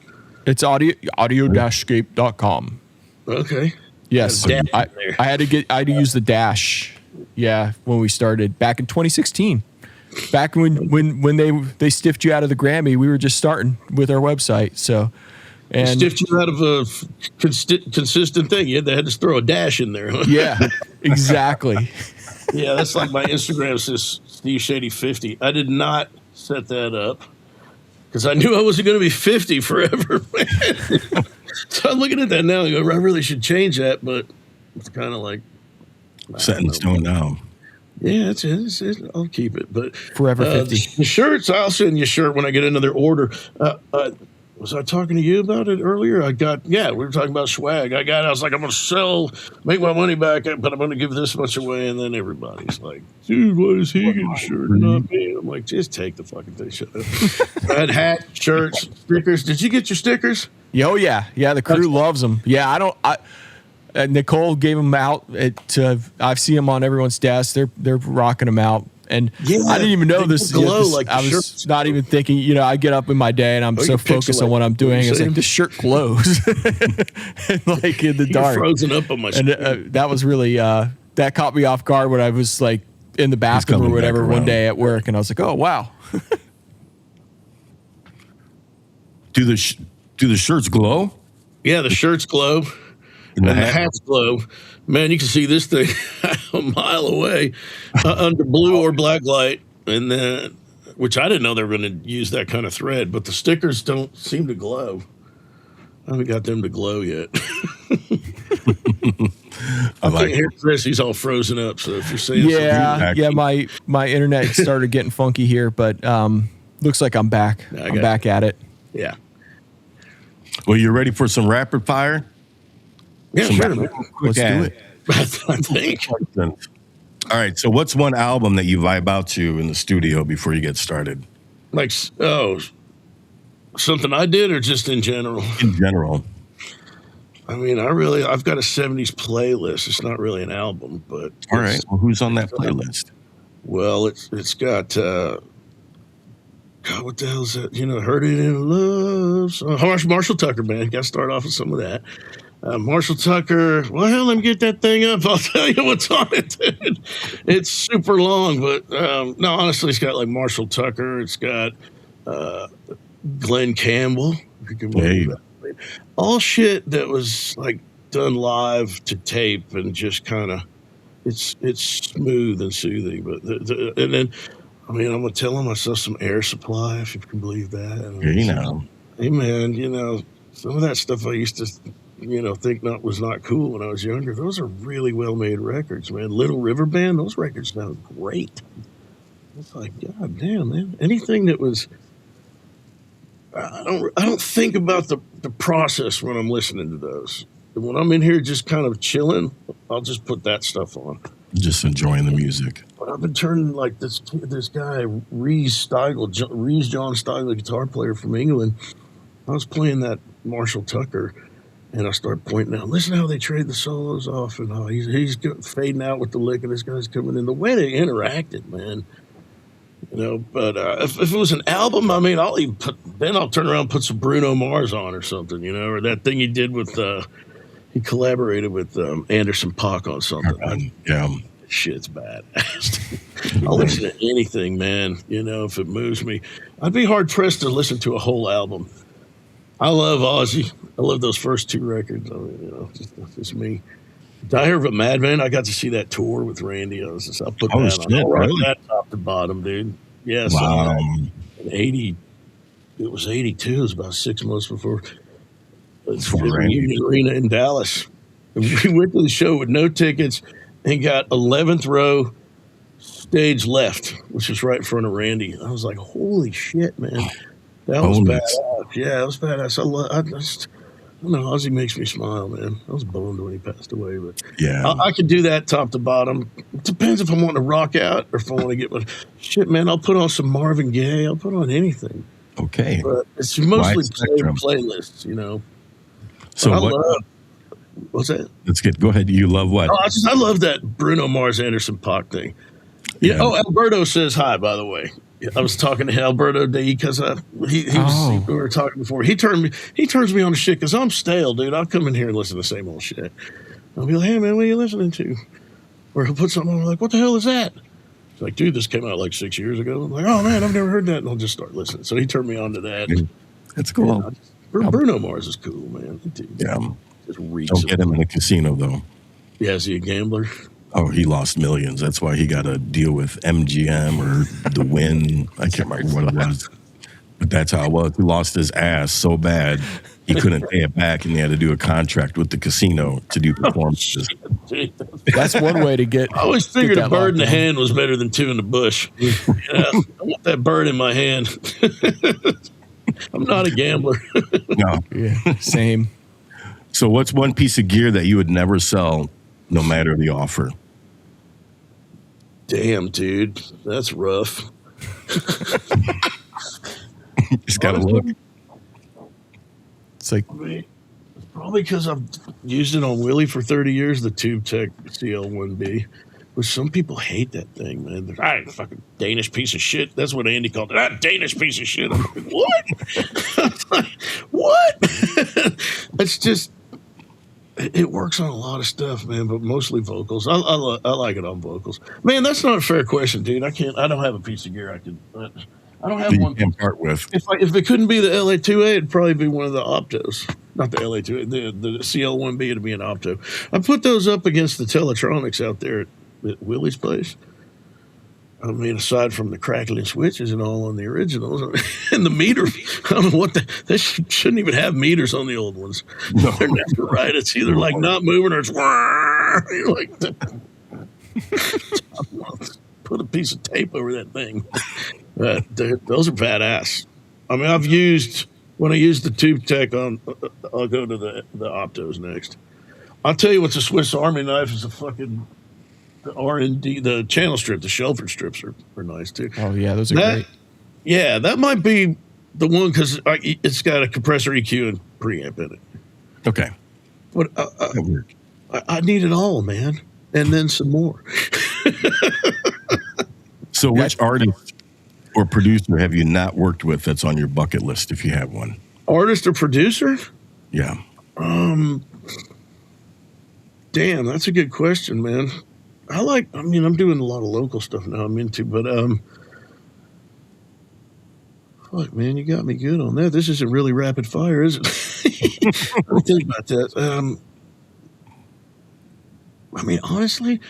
It's audio-scape.com. Okay. Yes. I had to use the dash. Yeah, when we started back in 2016. Back when they stiffed you out of the Grammy, we were just starting with our website. So, and stiffed you out of a consistent thing. They had to throw a dash in there. Huh? Yeah, exactly. Yeah, that's like my Instagram says Steve Chadie 50. I did not set that up because I knew I wasn't going to be 50 forever. So I'm looking at that now and go, I really should change that, but it's kind of like set in stone now. Yeah, I'll keep it. But forever 50. The shirts, I'll send you a shirt when I get another order. Was I talking to you about it earlier? We were talking about swag. I was like, I'm going to make my money back, but I'm going to give this much away. And then everybody's like, dude, why is he getting a shirt and not me? I'm like, just take the fucking thing. Shut up. I had hats, shirts, stickers. Did you get your stickers? Oh, yeah. Yeah, the crew loves them. Yeah, Nicole gave them out. I've seen them on everyone's desk. They're rocking them out, and I didn't even know this. Glow like I was not even thinking. I get up in my day and I'm so focused on what I'm doing. It's like this shirt glows, and like in the dark. You're frozen up on my screen. And that was really that caught me off guard when I was like in the bathroom or whatever one day at work, and I was like, oh wow. Do the shirts glow? Yeah, the shirts glow. And the hats glow. Man, you can see this thing a mile away under blue or black light. And then, which I didn't know they were going to use that kind of thread, but the stickers don't seem to glow. I haven't got them to glow yet. I can't hear Chris. He's all frozen up. So if you're saying my internet started getting funky here, but looks like I'm back. I'm back at it. Yeah. Well, you ready for some rapid fire? Yeah, sure. Let's do it. I think. All right. So what's one album that you vibe out to in the studio before you get started? Like, something I did or just in general? In general. I mean, I've got a 70s playlist. It's not really an album, but. All right. Well, who's on that playlist? Well, it's got, God, what the hell is that? Heard It in Love. Marshall Tucker, man. Got to start off with some of that. Marshall Tucker. Well, hell, let me get that thing up. I'll tell you what's on it, dude. It's super long, but no, honestly, it's got like Marshall Tucker. It's got Glenn Campbell. If you can believe that. All shit that was like done live to tape and just kind of, it's smooth and soothing. But and then, I mean, I'm gonna tell myself some Air Supply, if you can believe that. Hey man, some of that stuff I used to think not was not cool when I was younger. Those are really well made records, man. Little River Band, those records sound great. It's like, God damn, man. Anything that was, I don't think about the process when I'm listening to those. When I'm in here just kind of chilling, I'll just put that stuff on. Just enjoying the music. I've been turning like this guy, Reese John Steigel, the guitar player from England. I was playing that Marshall Tucker, and I started pointing out, listen how they trade the solos off, and how he's fading out with the lick, and this guy's coming in. The way they interacted, man. But if it was an album, I mean, I'll turn around and put some Bruno Mars on or something, or that thing he did with, he collaborated with Anderson .Paak on something. Yeah. Shit's bad. I'll listen to anything, man, if it moves me. I'd be hard-pressed to listen to a whole album. I love Ozzy. I love those first 2 records. I mean, just me. Dire of a Madman, I got to see that tour with Randy. I'll put that on. I'll write that top to bottom, dude. Yes. Wow. It was 82. It was about 6 months before. It's Union Arena in Dallas. And we went to the show with no tickets and got 11th row stage left, which was right in front of Randy. I was like, holy shit, man. That was badass. Yeah, it was badass. I don't know, Ozzy makes me smile, man. I was bummed when he passed away, but yeah, I could do that top to bottom. It depends if I want to rock out or if I want to get my shit, man. I'll put on some Marvin Gaye. I'll put on anything. Okay, but it's mostly playlists, So what's that? That's good. Go ahead. You love what? I love that Bruno Mars Anderson .Paak thing. Yeah. Oh, Alberto says hi, by the way. I was talking to Alberto D because we were talking before. He turns me on to shit because I'm stale, dude. I'll come in here and listen to the same old shit. I'll be like, hey man, what are you listening to? Or he'll put something on, I'm like, what the hell is that? He's like, dude, this came out like 6 years ago. I'm like, oh man, I've never heard that, and I'll just start listening. So he turned me on to that. That's cool. Bruno Mars is cool, man. Yeah. Don't get him in a casino though. Yeah, is he a gambler? Oh, he lost millions. That's why he got to deal with MGM or the Win. I can't remember what it was. But that's how it was. He lost his ass so bad, he couldn't pay it back, and he had to do a contract with the casino to do performances. That's one way to get. I always figured a bird in the hand was better than 2 in the bush. I want that bird in my hand. I'm not a gambler. No. Yeah, same. So what's one piece of gear that you would never sell no matter the offer? Damn, dude. That's rough. Just got to look. It's like, it's probably because I've used it on Willie for 30 years, the Tube Tech CL1B, which some people hate that thing, man. They're like, fucking Danish piece of shit. That's what Andy called it. That Danish piece of shit. I'm like, what? What? It's just, it works on a lot of stuff, man, but mostly vocals. I like it on vocals. Man, that's not a fair question, dude. I don't have a piece of gear I don't have one. Can part with. If it couldn't be the LA2A, it'd probably be one of the Optos. Not the LA2A, the CL1B, it'd be an Opto. I put those up against the Teletronics out there at Willie's place. I mean, aside from the crackling switches and all on the originals, and the meter, I don't know what they shouldn't even have meters on the old ones. No. They're never right. It's either like not moving or it's you're like, put a piece of tape over that thing. Those are badass. I mean, when I use the Tube Tech on, I'll go to the Optos next. I'll tell you what's a Swiss Army knife is a fucking the R&D, the channel strip, the Shelford strips are nice too. Oh yeah, those are great. Yeah, that might be the one because it's got a compressor EQ and preamp in it. Okay. But I need it all, man, and then some more. So which artist or producer have you not worked with that's on your bucket list if you have one? Artist or producer? Yeah. Damn, that's a good question, man. I'm doing a lot of local stuff now I'm into, but fuck, man, you got me good on that. This isn't really rapid fire, is it? Let me think about that. I mean, honestly,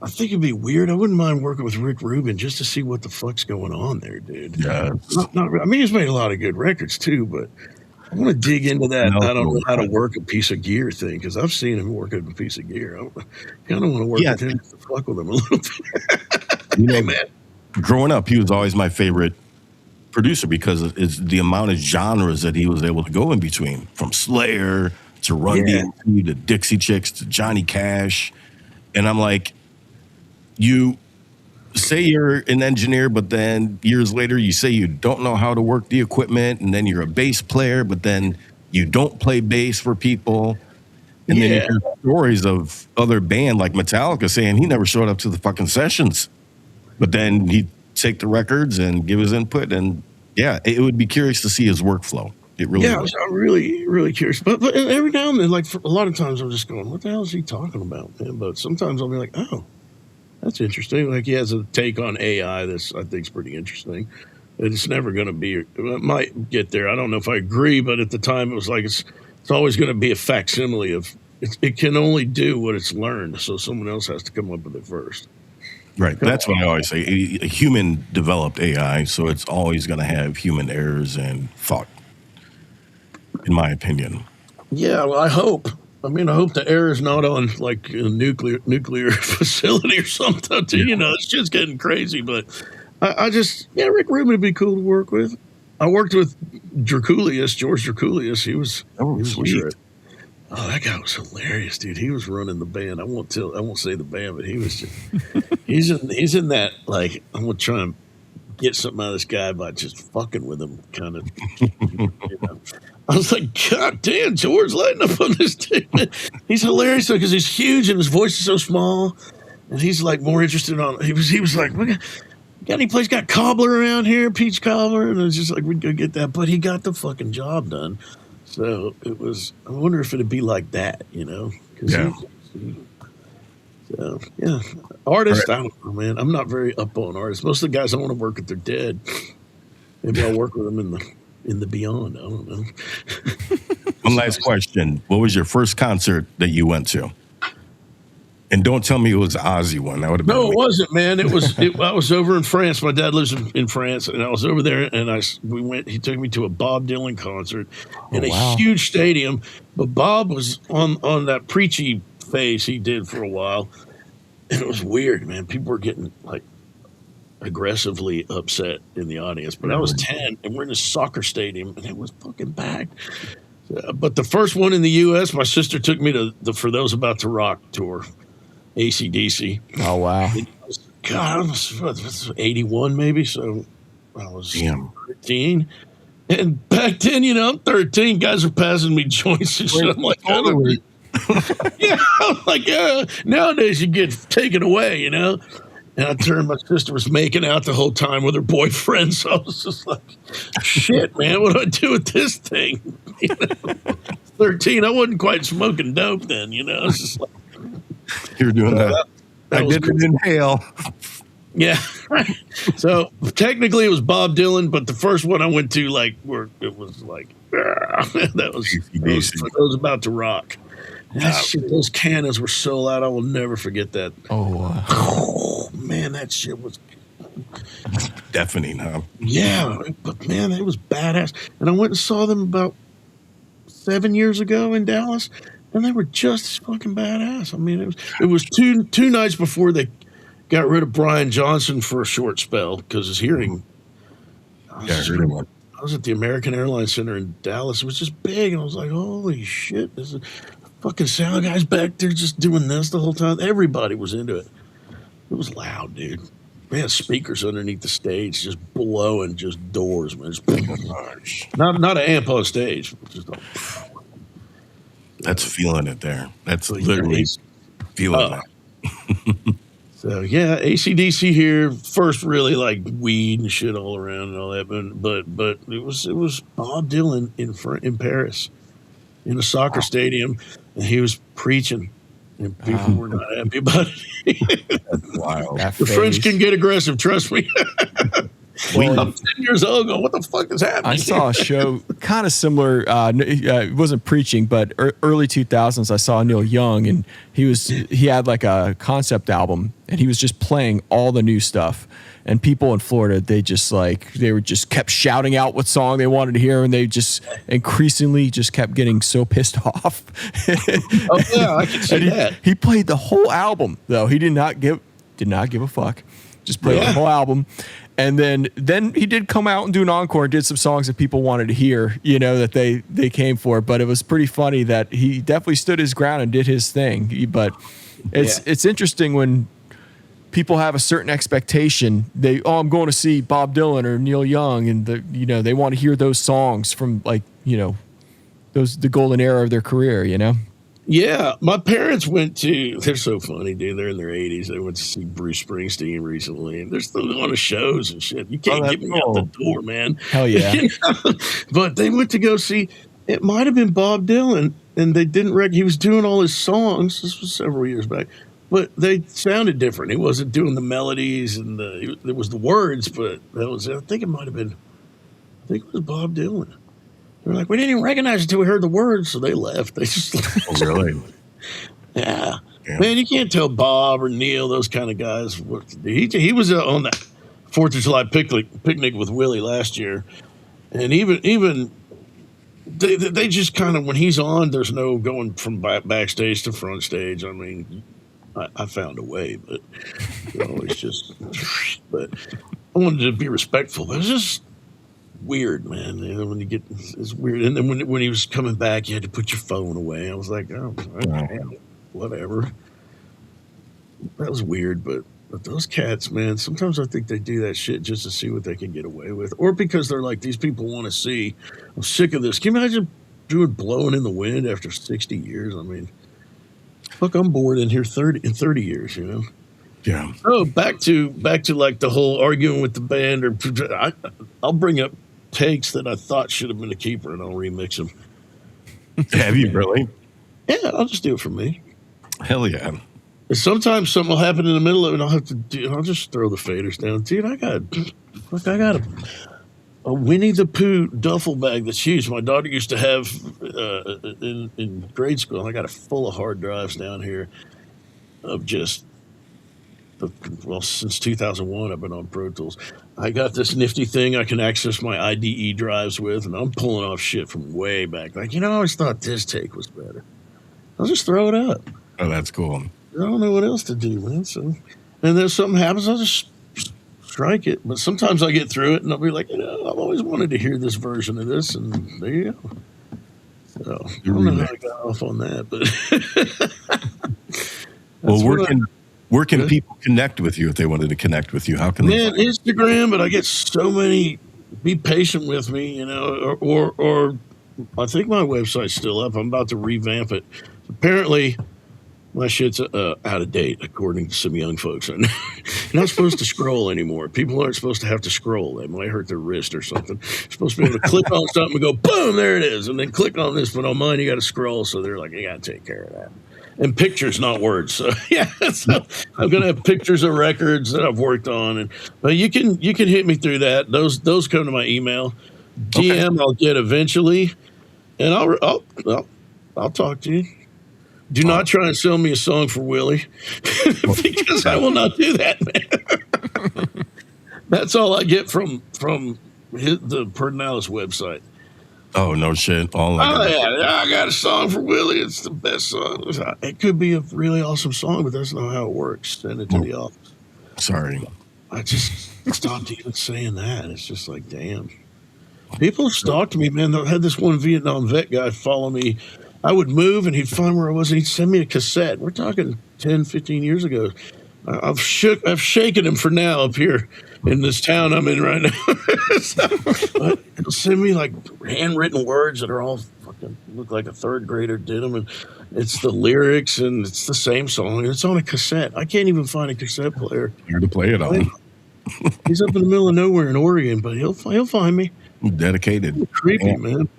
I think it'd be weird. I wouldn't mind working with Rick Rubin just to see what the fuck's going on there, dude. Yeah. I mean, he's made a lot of good records too, but I want to dig into that. No, I don't know how to work a piece of gear thing because I've seen him work a piece of gear. I kind of want to work with him to fuck with him a little bit. Hey, man. Growing up, he was always my favorite producer because it's the amount of genres that he was able to go in between, from Slayer to Run DMC to Dixie Chicks to Johnny Cash. And I'm like, you say you're an engineer, but then years later you say you don't know how to work the equipment, and then you're a bass player, but then you don't play bass for people. And then you hear stories of other band like Metallica saying he never showed up to the fucking sessions, but then he'd take the records and give his input. And it would be curious to see his workflow. It really would. I'm really, really curious. But every now and then, like for a lot of times I'm just going, what the hell is he talking about, man? But sometimes I'll be like, oh, that's interesting. Like he has a take on AI that's I think is pretty interesting. It's never going to be. It might get there. I don't know if I agree, but at the time it was like it's always going to be a facsimile of it can only do what it's learned. So someone else has to come up with it first. Right. That's what I always say. A human developed AI, so it's always going to have human errors and thought, in my opinion. Yeah, well, I hope. I mean, I hope the error is not on like a nuclear facility or something. You know, it's just getting crazy. But I just, Rick Rubin would be cool to work with. I worked with George Draculius. He was sweet. Oh, that guy was hilarious, dude. He was running the band. I won't say the band, but he was just he's in that, like, I'm gonna try and get something out of this guy by just fucking with him kind of. You know. I was like, God damn, George, lighting up on this dude. He's hilarious though, because he's huge and his voice is so small. And he's like more interested on he was like, got any place got cobbler around here, peach cobbler? And it was just like, we'd go get that. But he got the fucking job done. So it was, I wonder if it'd be like that, you know? Artists, I don't know, man. I'm not very up on artists. Most of the guys I want to work with, they're dead. Maybe I'll work with them in the beyond. I don't know. One last question. What was your first concert that you went to? And don't tell me it was the Ozzy one. That would have been it wasn't, man. I was over in France. My dad lives in France, and I was over there, and we went. He took me to a Bob Dylan concert in a huge stadium. But Bob was on that preachy phase he did for a while, and it was weird, man. People were getting like aggressively upset in the audience. But I was 10, and we're in a soccer stadium, and it was fucking packed. But the first one in the U.S., my sister took me to the For Those About to Rock tour. AC/DC. Oh, wow. God, I was 81 maybe, so I was 13. And back then, you know, I'm 13, guys are passing me joints and shit. I'm like, I'm like, nowadays you get taken away, you know? And I turned, my sister was making out the whole time with her boyfriend, so I was just like, shit, man, what do I do with this thing? You know? 13, I wasn't quite smoking dope then, you know? It's just like, you're doing that. I didn't inhale. Yeah. So technically it was Bob Dylan, but the first one I went to, like, where it was like, that was For Those About to Rock. That shit, those cannons were so loud. I will never forget that. Oh, man, that shit was deafening, huh? Yeah, but man, it was badass. And I went and saw them about 7 years ago in Dallas. And they were just as fucking badass. I mean, it was two nights before they got rid of Brian Johnson for a short spell because his hearing. I was at the American Airlines Center in Dallas. It was just big, and I was like, "Holy shit! This is fucking sound guys back there just doing this the whole time." Everybody was into it. It was loud, dude. They had speakers underneath the stage, just blowing just doors, man. Not an amp on stage, just. That's feeling it there. That's literally feeling it. So, AC/DC here. First, really like weed and shit all around and all that. But it was Bob Dylan in Paris in a soccer stadium, and he was preaching, and people were not happy about it. That's wild. The French can get aggressive, trust me. Well, I'm 10 years old going, what the fuck is happening? I saw a show kind of similar. It wasn't preaching, but early 2000s, I saw Neil Young, and he had like a concept album, and he was just playing all the new stuff. And people in Florida, they were just kept shouting out what song they wanted to hear, and they just increasingly just kept getting so pissed off. Oh yeah, I can see that. He played the whole album though. He did not give a fuck. Just played the whole album. And then he did come out and do an encore and did some songs that people wanted to hear, that they came for. But it was pretty funny that he definitely stood his ground and did his thing. But it's interesting when people have a certain expectation. I'm going to see Bob Dylan or Neil Young, and they want to hear those songs from the golden era of their career. Yeah, my parents they're so funny, dude. They're in their 80s. They went to see Bruce Springsteen recently, and they're still going to shows and shit. You can't get me out the door, man. Hell yeah. But they went to go see, it might have been Bob Dylan, and they didn't he was doing all his songs. This was several years back, but they sounded different. He wasn't doing the melodies, and there was the words, but I think it was Bob Dylan. They're like, we didn't even recognize it until we heard the words, so they left. They just left. Oh, really? Yeah. Man, you can't tell Bob or Neil, those kind of guys, what to do. He was on that 4th of July picnic with Willie last year, and even they just kind of, when he's on, there's no going from backstage to front stage. I mean, I found a way, but it's just. But I wanted to be respectful. But it's just weird, man. When you get, it's weird. And then when he was coming back, you had to put your phone away. I was like, oh, whatever. That was weird, but those cats, man, sometimes I think they do that shit just to see what they can get away with, or because they're like, these people want to see. I'm sick of this. Can you imagine doing Blowing in the Wind after 60 years? I mean, look, I'm bored in here 30 years, Yeah. Oh, back to like the whole arguing with the band, or I'll bring up takes that I thought should have been a keeper, and I'll remix them. Have you really? Yeah, I'll just do it for me. Hell yeah. And sometimes something will happen in the middle of it, and I'll just throw the faders down. Dude, I got a Winnie the Pooh duffel bag that's huge. My daughter used to have in grade school. I got it full of hard drives down here of just. Well, since 2001, I've been on Pro Tools. I got this nifty thing I can access my IDE drives with, and I'm pulling off shit from way back. Like, I always thought this take was better. I'll just throw it up. Oh, that's cool. I don't know what else to do, man. So, and then something happens, I'll just strike it. But sometimes I get through it, and I'll be like, I've always wanted to hear this version of this, and there you go. So, I don't know how I got off on that, but. Well, where can people connect with you if they wanted to connect with you? How can they? Instagram, but I get so many. Be patient with me, or I think my website's still up. I'm about to revamp it. Apparently, my shit's out of date, according to some young folks. I'm not supposed to scroll anymore. People aren't supposed to have to scroll. They might hurt their wrist or something. You're supposed to be able to click on something and go, boom, there it is, and then click on this. But on mine, you got to scroll. So they're like, you got to take care of that. And pictures, not words. So yeah, so I'm gonna have pictures of records that I've worked on, but you can hit me through that. Those come to my email. DM okay. I'll get eventually, and I'll talk to you. Do not try and sell me a song for Willie, because I will not do that, man. That's all I get from the Perdonalis website. Oh, no shit. I got a song for Willie. It's the best song. It could be a really awesome song, but that's not how it works. Send it to the office. Sorry. I just stopped even saying that. It's just like, damn. People have stalked me, man. I had this one Vietnam vet guy follow me. I would move, and he'd find where I was, and he'd send me a cassette. We're talking 10, 15 years ago. I've shaken him for now up here in this town I'm in right now. But he'll send me like handwritten words that are all fucking look like a third grader did them, and it's the lyrics and it's the same song, and it's on a cassette. I can't even find a cassette player here to play it on. He's up in the middle of nowhere in Oregon, but he'll find me. Dedicated. Creepy, man.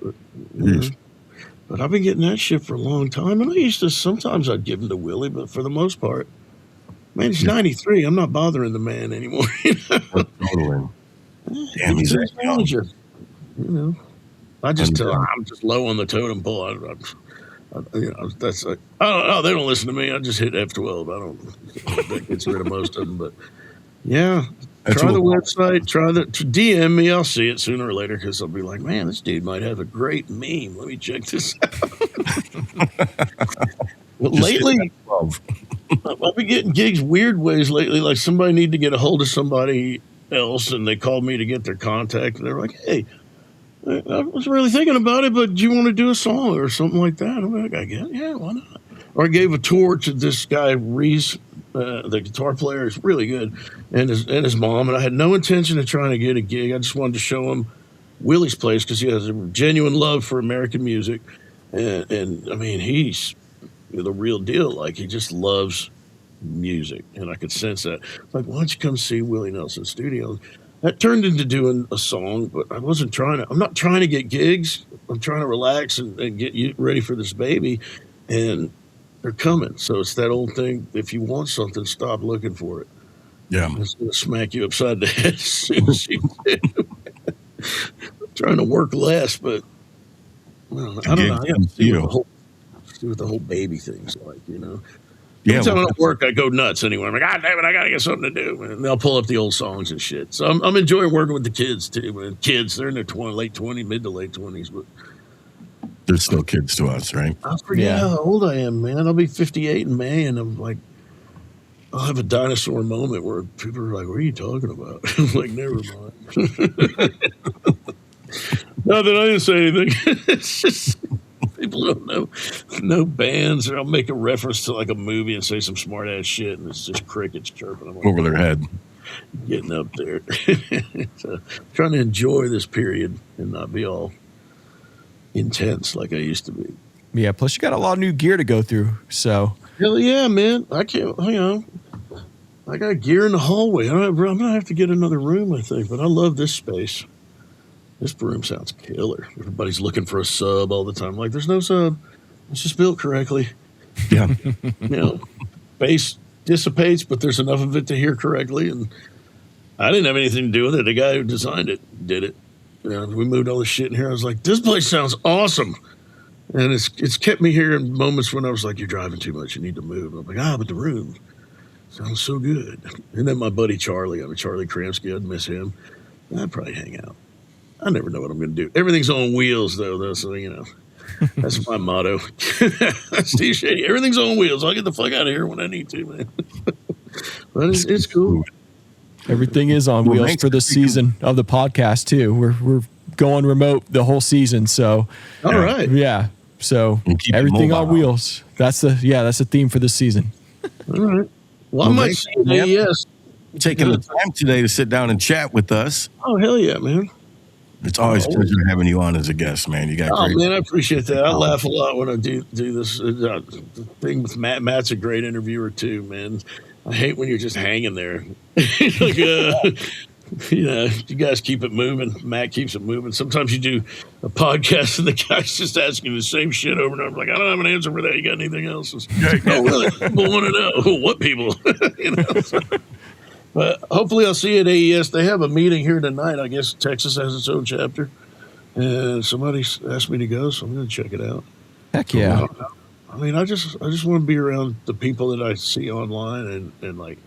But I've been getting that shit for a long time, and I used to sometimes I'd give them to Willie, but for the most part. Man, he's 93. I'm not bothering the man anymore. Totally. Damn, he's that young. Manager. You know, I just tell I'm just low on the totem pole. That's like, I don't know. They don't listen to me. I just hit F12. That gets rid of most of them. But yeah, try the website. DM me. I'll see it sooner or later because I'll be like, man, this dude might have a great meme. Let me check this out. Well, lately, I've been getting gigs weird ways lately. Like somebody need to get a hold of somebody else, and they called me to get their contact, and they're like, hey, I was really thinking about it, but do you want to do a song or something like that? I'm like, I guess, yeah, why not? Or I gave a tour to this guy, Reese, the guitar player is really good, and his mom, and I had no intention of trying to get a gig. I just wanted to show him Willie's place because he has a genuine love for American music, and I mean, he's the real deal. Like, he just loves music, and I could sense that. Like, why don't you come see Willie Nelson Studios? That turned into doing a song, but I'm not trying to get gigs. I'm trying to relax and get you ready for this baby, and they're coming. So it's that old thing. If you want something, stop looking for it. Yeah. It's going to smack you upside the head as soon as you do. Trying to work less, but I don't know. I got to see what the whole baby thing's like, you know. Every time I'm at work, I go nuts anyway. I'm like, God damn it, I got to get something to do. And they'll pull up the old songs and shit. So I'm enjoying working with the kids, too. Kids, they're in their late 20s, mid to late 20s. But they're still kids to us, right? I forget how old I am, man. I'll be 58 in May, and I'm like, I'll have a dinosaur moment where people are like, what are you talking about? I'm like, never mind. No, then I didn't say anything. It's just... People don't know bands, or I'll make a reference to like a movie and say some smart ass shit, and it's just crickets chirping. I'm like, over their head, getting up there. So, trying to enjoy this period and not be all intense like I used to be. Yeah. Plus, you got a lot of new gear to go through. So hell yeah, man! I can't. I got gear in the hallway. I'm gonna have to get another room, I think. But I love this space. This room sounds killer. Everybody's looking for a sub all the time. Like, there's no sub. It's just built correctly. Yeah. Bass dissipates, but there's enough of it to hear correctly. And I didn't have anything to do with it. The guy who designed it did it. We moved all the shit in here. I was like, this place sounds awesome. And it's kept me here in moments when I was like, you're driving too much. You need to move. I'm like, but the room sounds so good. And then my buddy Charlie, Charlie Kramsky, I'd miss him. I'd probably hang out. I never know what I'm going to do. Everything's on wheels, though. So, that's my motto. Steve Chadie, everything's on wheels. I'll get the fuck out of here when I need to, man. But it's cool. Everything is on wheels for this season of the podcast, too. We're going remote the whole season. So, all right. Yeah. So, everything on wheels. That's the theme for this season. All right. Well, I might see AES. Taking the time today to sit down and chat with us. Oh, hell yeah, man. It's always a pleasure having you on as a guest, man. You got great. Man, I appreciate that. I laugh a lot when I do this thing with Matt. Matt's a great interviewer too, man. I hate when you're just hanging there. Like, you guys keep it moving. Matt keeps it moving. Sometimes you do a podcast and the guy's just asking the same shit over and over. Like, I don't have an answer for that. You got anything else? Oh, really? People want to know. What people? So. But hopefully I'll see you at AES. They have a meeting here tonight. I guess Texas has its own chapter. And somebody asked me to go, so I'm going to check it out. Heck yeah. I mean, I just want to be around the people that I see online and like